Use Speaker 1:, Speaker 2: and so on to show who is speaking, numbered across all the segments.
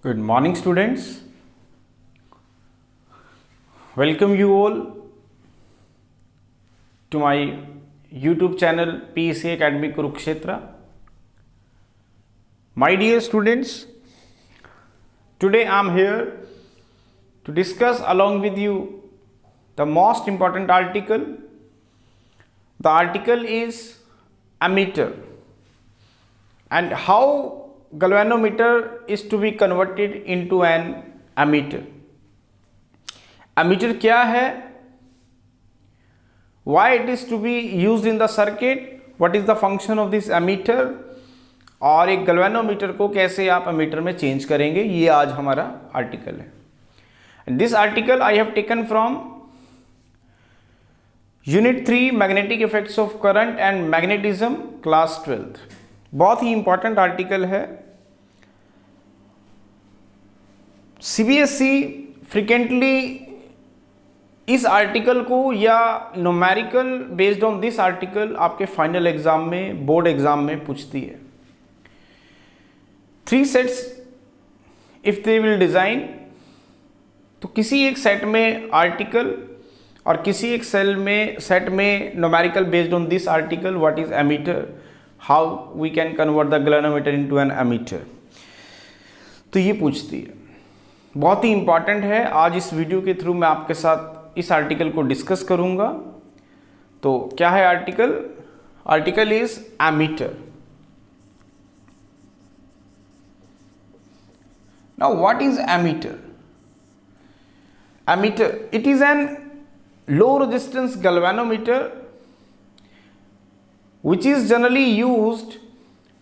Speaker 1: Good morning, students. Welcome you all to my YouTube channel PSA Academy Kurukshetra. My dear students, today I am here to discuss along with you the most important article. The article is ammeter and how galvanometer is to be converted into an ammeter. Ammeter क्या है? Why it is to be used in the circuit? What is the function of this ammeter? और एक galvanometer को कैसे आप ammeter में change करेंगे, ये आज हमारा आर्टिकल है. This article I have taken from unit 3 magnetic effects of current and magnetism class 12th. बहुत ही इंपॉर्टेंट आर्टिकल है. सीबीएसई फ्रिक्वेंटली इस आर्टिकल को या numerical based on this article आपके फाइनल एग्जाम में, बोर्ड एग्जाम में पूछती है. 3 sets if they will design, तो किसी एक सेट में आर्टिकल और किसी एक सेट में numerical based on this article what is ammeter, how we can convert the galvanometer into an ammeter. तो ये पूछती है. बहुत ही इंपॉर्टेंट है. आज इस वीडियो के थ्रू मैं आपके साथ इस आर्टिकल को डिस्कस करूंगा. तो क्या है article? Article is ammeter. Now what is ammeter? Ammeter, it is an low resistance galvanometer which is generally used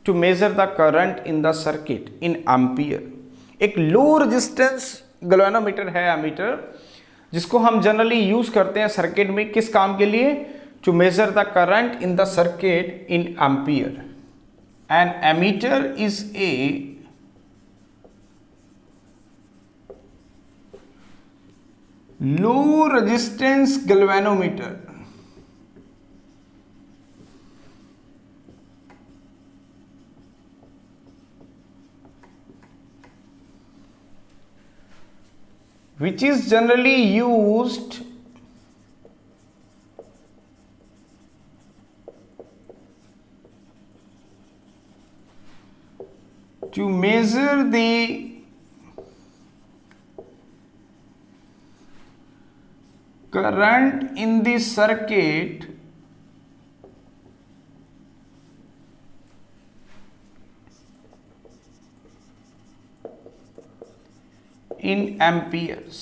Speaker 1: to measure the current in the circuit in ampere. एक लो रेजिस्टेंस गैल्वेनोमीटर है ammeter, जिसको हम generally use करते हैं circuit में. किस काम के लिए? To measure the current in the circuit in ampere. An ammeter is a low resistance galvanometer which is generally used to measure the current in the circuit in amperes.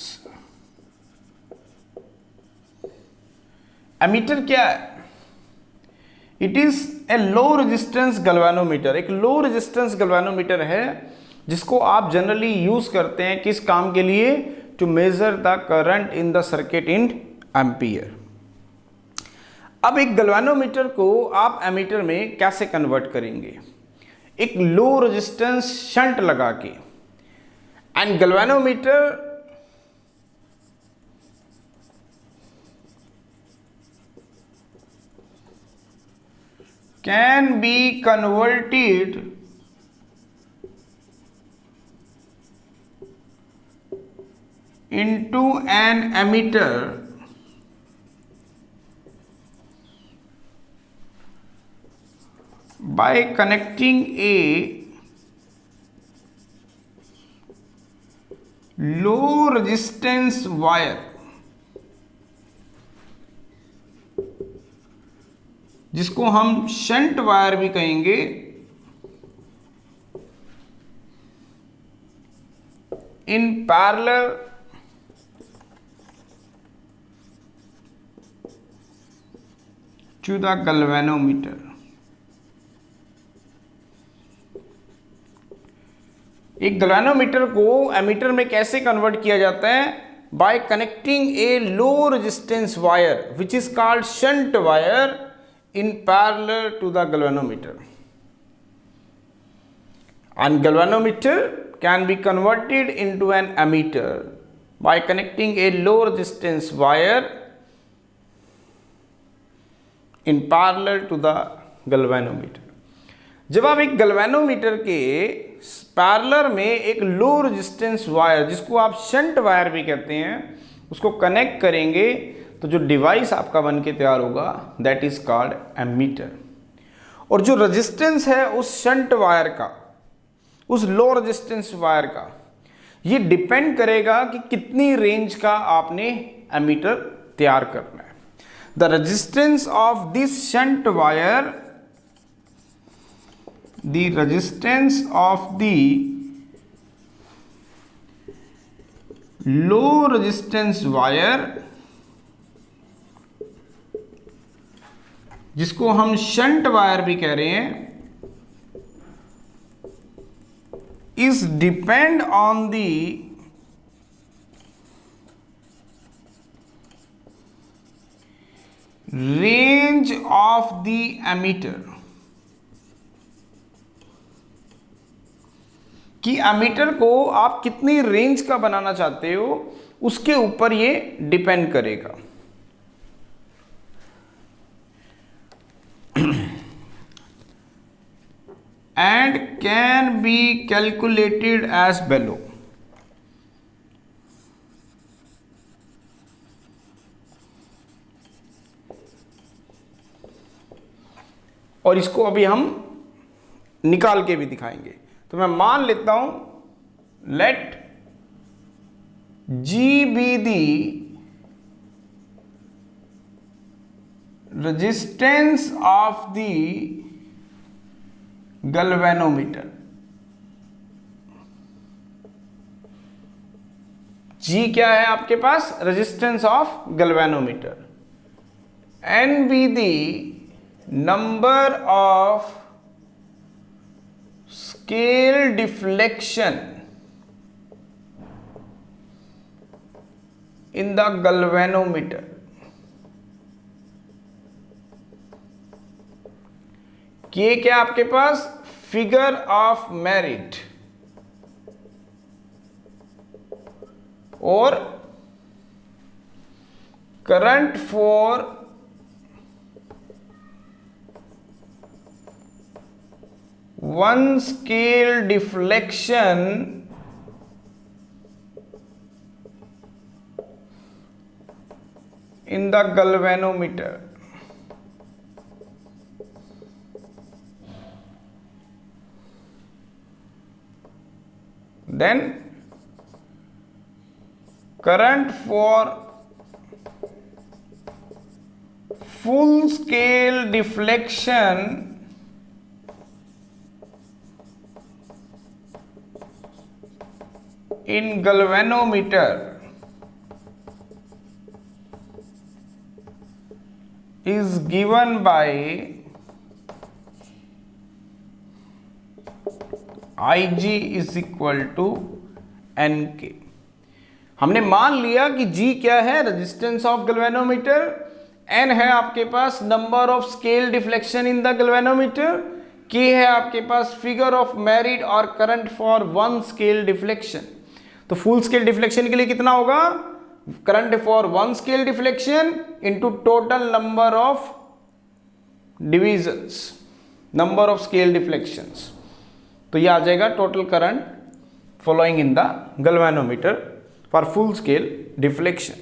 Speaker 1: Ammeter क्या है? It is a low resistance galvanometer. एक low resistance galvanometer है जिसको आप generally use करते हैं किस काम के लिए? To measure the current in the circuit in ampere. अब एक गैल्वेनोमीटर को आप एमीटर में कैसे कन्वर्ट करेंगे? एक लो रेजिस्टेंस शंट लगा के. And galvanometer can be converted into an ammeter by connecting a low resistance wire, जिसको हम शंट वायर भी कहेंगे, in parallel to the galvanometer. एक गैल्वेनोमीटर को एमीटर में कैसे कन्वर्ट किया जाता है? By connecting a low resistance wire which is called shunt wire in parallel to the galvanometer. And galvanometer can be converted into an ammeter by connecting a low resistance wire in parallel to the galvanometer. जब आप एक galvanometer के parallel में एक low resistance wire, जिसको आप shunt wire भी कहते हैं, उसको कनेक्ट करेंगे तो जो डिवाइस आपका बन के तैयार होगा दैट इज कॉल्ड एमीटर। और जो रेजिस्टेंस है उस शंट वायर का, उस लो रेजिस्टेंस वायर का, ये डिपेंड करेगा कि कितनी रेंज का आपने एमीटर तैयार करना है। The resistance of this shunt wire, the resistance of the low resistance wire, जिसको हम शंट वायर भी कह रहे हैं, is depend on the range of the emitter, कि एमीटर को आप कितनी रेंज का बनाना चाहते हो उसके ऊपर ये डिपेंड करेगा। and can be calculated as below। और इसको अभी हम निकाल के भी दिखाएंगे। तो मैं मान लेता हूं, let G be the resistance of the galvanometer. G क्या है आपके पास? Resistance of galvanometer. N be the number of scale deflection in the galvanometer. K क्या आपके पास? फिगर ऑफ मेरिट और current for one scale deflection in the galvanometer। Then current for full scale deflection in galvanometer is given by Ig is equal to Nk। हमने मान लिया कि G क्या है? Resistance of galvanometer. N है आपके पास number of scale deflection in the galvanometer. K है आपके पास फिगर ऑफ मेरिट और current for one scale deflection. तो फुल स्केल डिफ्लेक्शन के लिए कितना होगा? Current for one scale deflection into total number of divisions, number of scale deflections. तो ये आ जाएगा total current following in the galvanometer for full scale deflection.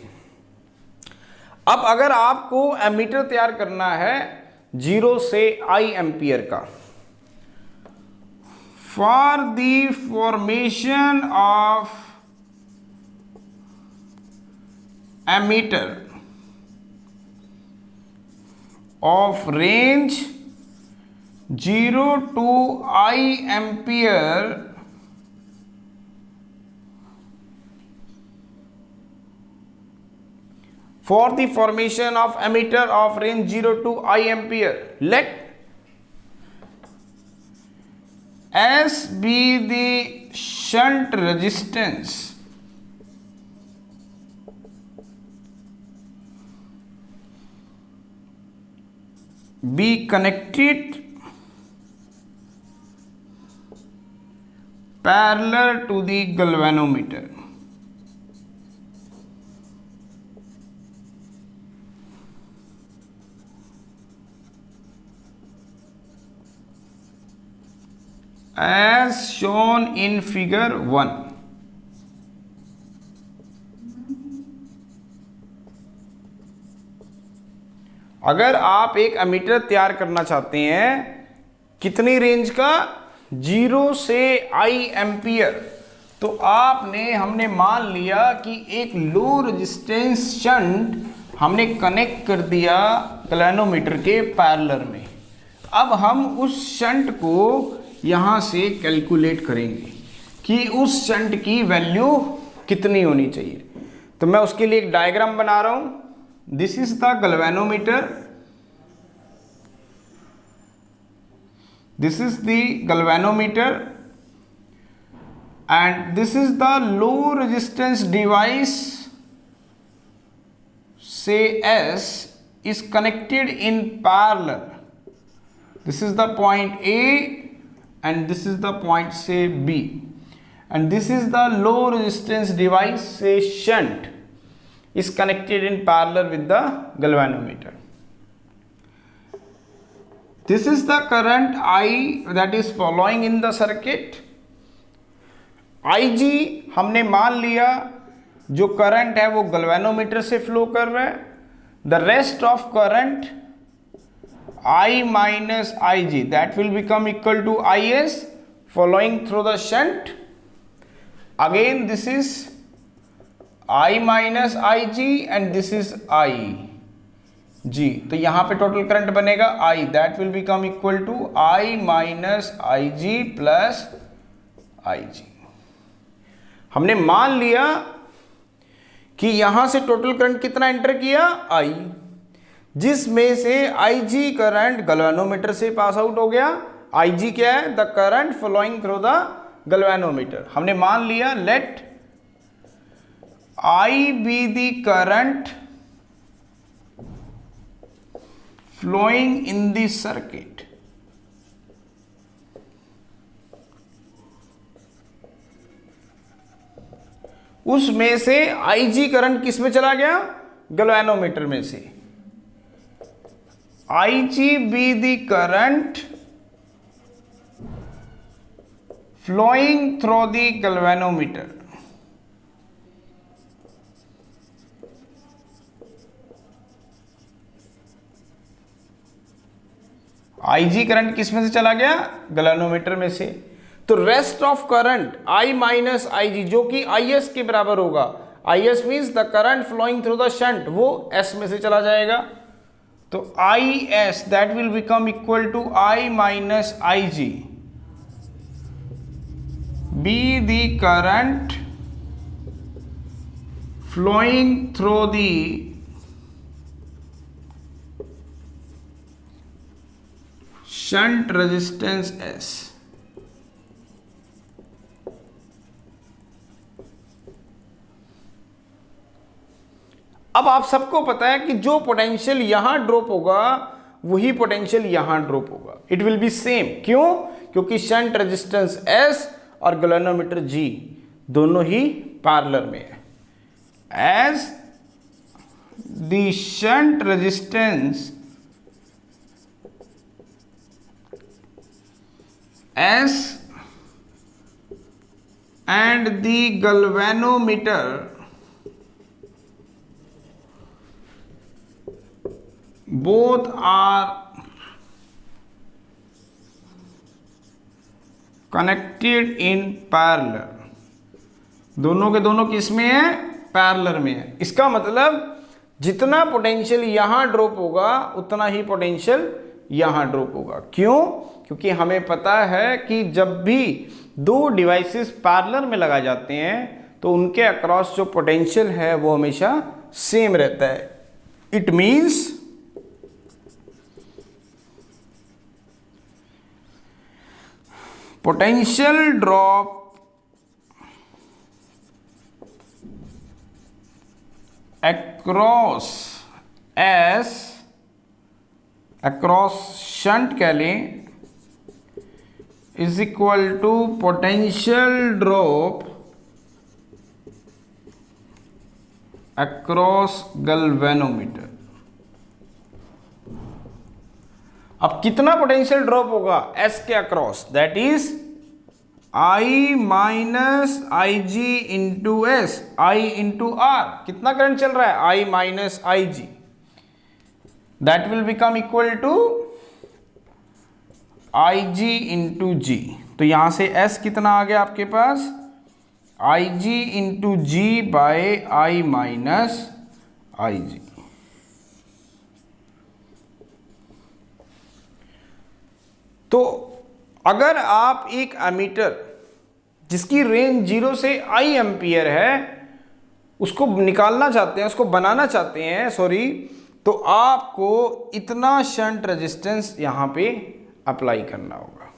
Speaker 1: अब अगर आपको एमीटर तैयार करना है 0 से I एम्पियर का, for the formation of ammeter of range 0 to I ampere for the formation of emitter of range 0 to I ampere, let S be the shunt resistance be connected parallel to the galvanometer। as shown in figure 1. अगर आप एक ammeter तैयार करना चाहते हैं कितनी range का, 0 से I एम्पियर, तो हमने मान लिया कि एक लो रेजिस्टेंस शंट हमने कनेक्ट कर दिया गैल्वेनोमीटर के पैरेलल में। अब हम उस शंट को यहाँ से कैलकुलेट करेंगे कि उस शंट की वैल्यू कितनी होनी चाहिए। तो मैं उसके लिए एक डायग्राम बना रहा हूँ। This is the galvanometer, this is the galvanometer and this is the low resistance device, say S, is connected in parallel. This is the point A and this is the point, say, B, and this is the low resistance device, say shunt, is connected in parallel with the galvanometer. This is the current I that is following in the circuit. IG हमने मान लिया जो current है वो galvanometer से flow कर रहा है। The rest of current I minus IG that will become equal to IS following through the shunt. Again this is I minus IG and this is I जी। तो यहां पे टोटल करंट बनेगा I, that will become equal to I minus IG plus IG। हमने मान लिया कि यहां से टोटल करंट कितना एंटर किया, I, जिसमें से IG करंट गैल्वेनोमीटर से पास आउट हो गया। IG क्या है, the current flowing through the galvanometer. हमने मान लिया let I be the current flowing in the circuit. उसमें से IG करंट किस में चला गया, गैल्वेनोमीटर में से। IG be the current flowing through the galvanometer. IG current किस में से चला गया, गैल्वेनोमीटर में से। तो rest of current I minus IG जो कि IS के बराबर होगा। IS means the current flowing through the shunt, वो S में से चला जाएगा। तो IS that will become equal to I minus IG be the current flowing through the shunt resistance S। अब आप सबको पता है कि जो पोटेंशियल यहां ड्रॉप होगा वही पोटेंशियल यहां ड्रॉप होगा, इट विल बी सेम। क्यों, क्योंकि शंट रेजिस्टेंस S और गैल्वेनोमीटर G दोनों ही पैरेलल में है। As the shunt resistance S and the galvanometer both are connected in parallel, दोनों के दोनों किस में है, पैरेलल में है। इसका मतलब जितना पोटेंशियल यहां ड्रॉप होगा उतना ही पोटेंशियल यहां ड्रॉप होगा। क्यों, क्योंकि हमें पता है कि जब भी दो डिवाइसेस पैरेलल में लगाए जाते हैं तो उनके अक्रॉस जो पोटेंशियल है वो हमेशा सेम रहता है। It means potential drop across S, across shunt कह लें, is equal to potential drop across galvanometer। अब कितना पोटेंशियल ड्रॉप होगा S के across, that is I minus I G into S, I into R, कितना current चल रहा है, I minus I G, that will become equal to I G into G. तो यहां से S कितना आ गया आपके पास, I G into G by I minus I G. तो अगर आप एक एमीटर जिसकी रेंज 0 से आई एम्पियर है उसको निकालना चाहते हैं, उसको बनाना चाहते हैं, सॉरी, तो आपको इतना शंट रेजिस्टेंस यहां पे अप्लाई करना होगा।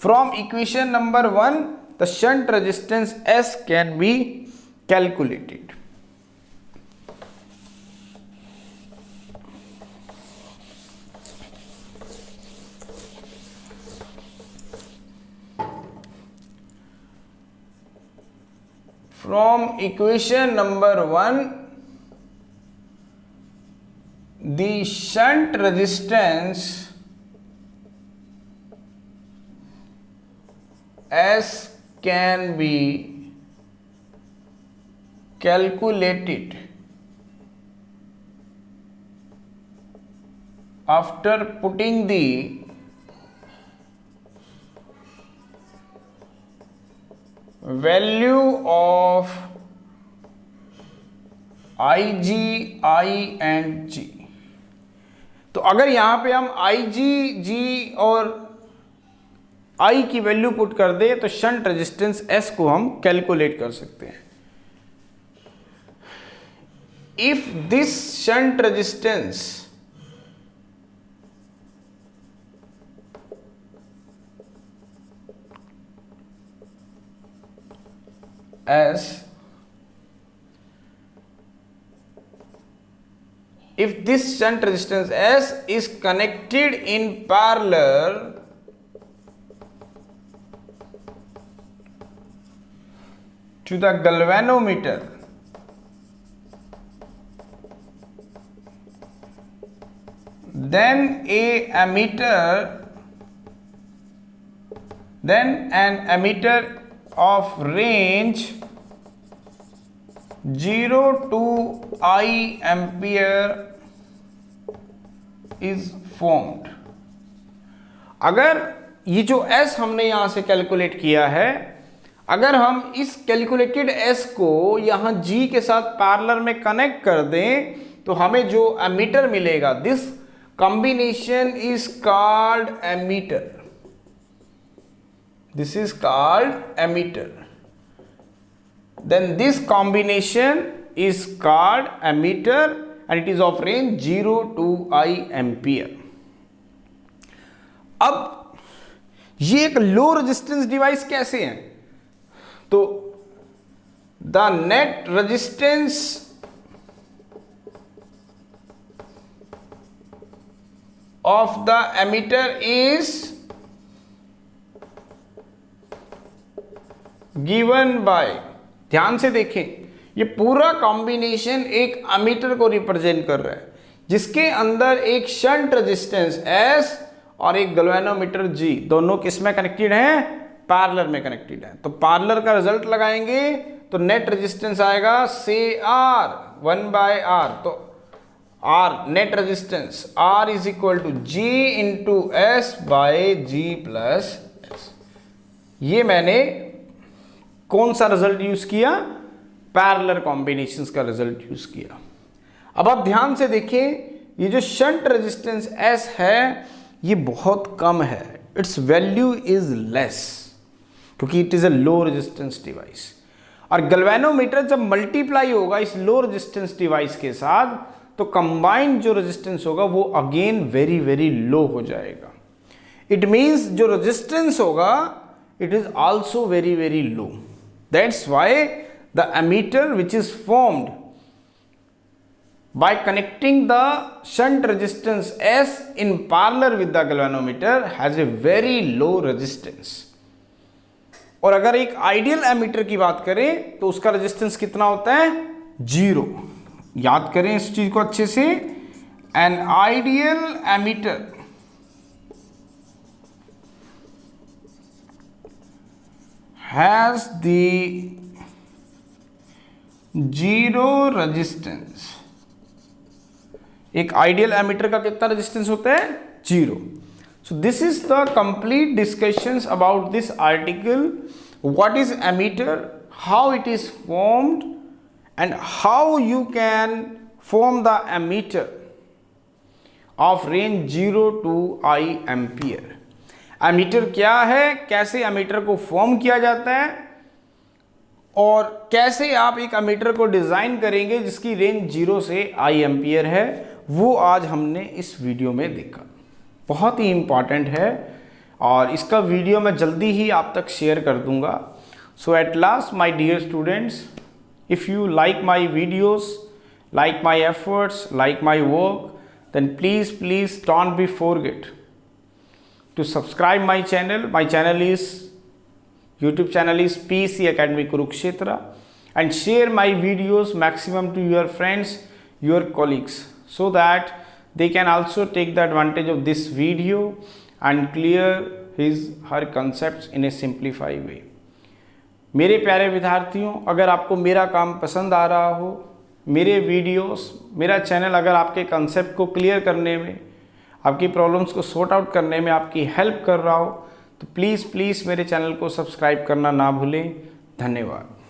Speaker 1: From equation number 1 the shunt resistance S can be calculated. From equation number 1, the shunt resistance S can be calculated after putting the value of IG, I and G। तो अगर यहां पे हम IG, G और I की value put कर दे तो shunt resistance S को हम कैलकुलेट कर सकते हैं। If this shunt resistance S, if this shunt resistance S is connected in parallel to the galvanometer, then an ammeter of range 0 to I ampere is formed। अगर ये जो S हमने यहां से कैलकुलेट किया है, अगर हम इस कैलकुलेटेड S को यहां G के साथ पैरेलल में कनेक्ट कर दें तो हमें जो एमीटर मिलेगा, this combination is called ammeter, this is called ammeter, then this combination is called ammeter and it is of range 0 to I ampere। अब ये एक लो रेजिस्टेंस डिवाइस कैसे है, तो the net resistance of the ammeter is given by, ध्यान से देखें, ये पूरा कॉम्बिनेशन एक एमीटर को रिप्रेजेंट कर रहा है जिसके अंदर एक शंट रेजिस्टेंस S और एक गैल्वेनोमीटर G, दोनों किस में कनेक्टेड हैं, पैरेलल में कनेक्टेड है। तो पैरेलल का रिजल्ट लगाएंगे तो नेट रेजिस्टेंस आएगा से R 1/R, तो R net resistance R is equal to G into S by G plus S। ये मैंने कौन सा रिजल्ट यूज किया, पैरेलल कॉम्बिनेशंस का रिजल्ट यूज किया। अब आप ध्यान से देखें, ये जो शंट रेजिस्टेंस S है ये बहुत कम है, इट्स वैल्यू इज लेस क्योंकि it is a low resistance device. और गैल्वेनोमीटर जब मल्टीप्लाई होगा इस लो रेजिस्टेंस डिवाइस के साथ तो कंबाइंड जो रेजिस्टेंस होगा वो अगेन वेरी वेरी लो हो जाएगा। इट मीन्स जो रेजिस्टेंस होगा it is also very very low. That's why the ammeter which is formed by connecting the shunt resistance S in parallel with the galvanometer has a very low resistance। और अगर एक ideal ammeter की बात करें तो उसका resistance कितना होता है, 0। याद करें इस चीज को अच्छे से, an ideal ammeter has the zero resistance. एक आइडियल एमीटर का कितना रेजिस्टेंस होता है? Zero. So this is the complete discussions about this article. What is ammeter, how it is formed and how you can form the ammeter of range 0 to I ampere। Ammeter क्या है, कैसे ammeter को form किया जाता है और कैसे आप एक एमीटर को डिज़ाइन करेंगे जिसकी रेंज 0 से I एम्पियर है, वो आज हमने इस वीडियो में देखा। बहुत ही इम्पॉर्टेंट है और इसका वीडियो मैं जल्दी ही आप तक शेयर कर दूंगा। So at last my dear students, if you like my videos, like my efforts, like my work, then please don't be forget to subscribe my channel. My channel is YouTube channel is PC Academy Kurukshetra, and share my videos maximum to your friends, your colleagues, so that they can also take the advantage of this video and clear her concepts in a simplified way। मेरे प्यारे विद्यार्थियों, अगर आपको मेरा काम पसंद आ रहा हो, मेरे वीडियोस, मेरा चैनल अगर आपके कंसेप्ट को क्लियर करने में, आपकी प्रॉब्लम्स को सॉर्ट आउट करने में आपकी हेल्प कर रहा हो, तो प्लीज़ मेरे चैनल को सब्सक्राइब करना ना भूलें। धन्यवाद।